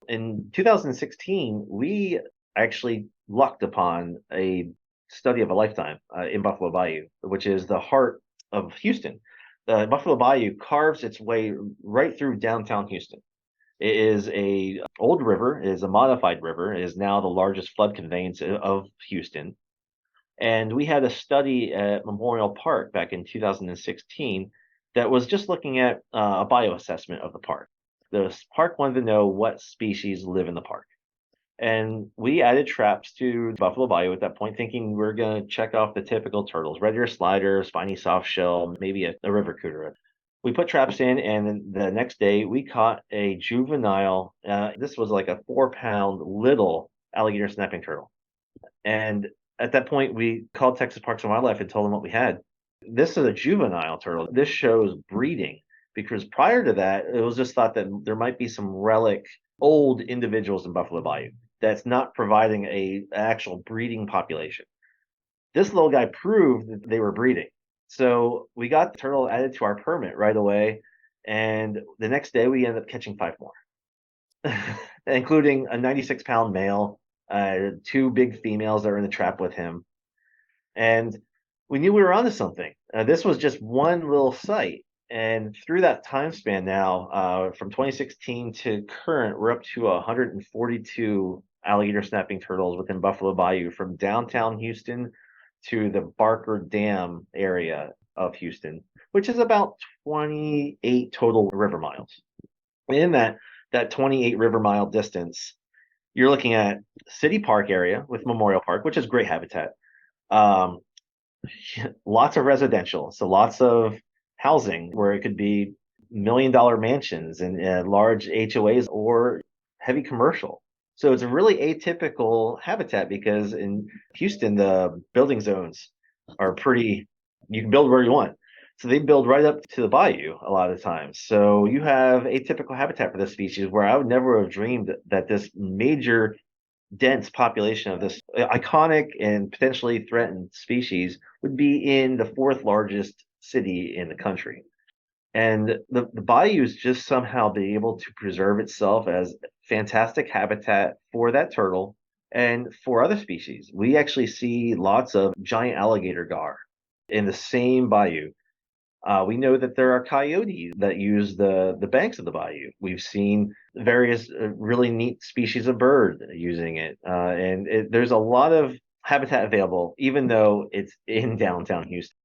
in 2016, we actually lucked upon a study of a lifetime in Buffalo Bayou, which is the heart of Houston. The Buffalo Bayou carves its way right through downtown Houston. It is a old river, it is a modified river, it is now the largest flood conveyance of Houston. And we had a study at Memorial Park back in 2016 that was just looking at a bioassessment of the park. The park wanted to know what species live in the park. And we added traps to Buffalo Bayou at that point, thinking we're going to check off the typical turtles, red ear slider, spiny soft shell, maybe a river cooter. We put traps in, and then the next day we caught a juvenile. This was like a 4 pound little alligator snapping turtle. And at that point, we called Texas Parks and Wildlife and told them what we had. This is a juvenile turtle. This shows breeding because prior to that, it was just thought that there might be some relic old individuals in Buffalo Bayou that's not providing a actual breeding population. This little guy proved that they were breeding. So we got the turtle added to our permit right away. And the next day, we ended up catching 5 more, including a 96-pound male, two big females that were in the trap with him. And we knew we were onto something. This was just one little site. And through that time span now, from 2016 to current, we're up to 142 alligator snapping turtles within Buffalo Bayou from downtown Houston to the Barker Dam area of Houston, which is about 28 total river miles. In that 28 river mile distance, you're looking at City Park area with Memorial Park, which is great habitat. Lots of residential, so lots of housing where it could be $1 million mansions and large HOAs or heavy commercial. So it's a really atypical habitat because in Houston, the building zones are pretty, you can build where you want. So they build right up to the bayou a lot of times. So you have atypical habitat for this species where I would never have dreamed that this major dense population of this iconic and potentially threatened species would be in the fourth largest city in the country. And the bayous just somehow be able to preserve itself as fantastic habitat for that turtle and for other species. We actually see lots of giant alligator gar in the same bayou. We know that there are coyotes that use the banks of the bayou. We've seen various really neat species of bird using it. There's a lot of habitat available, even though it's in downtown Houston.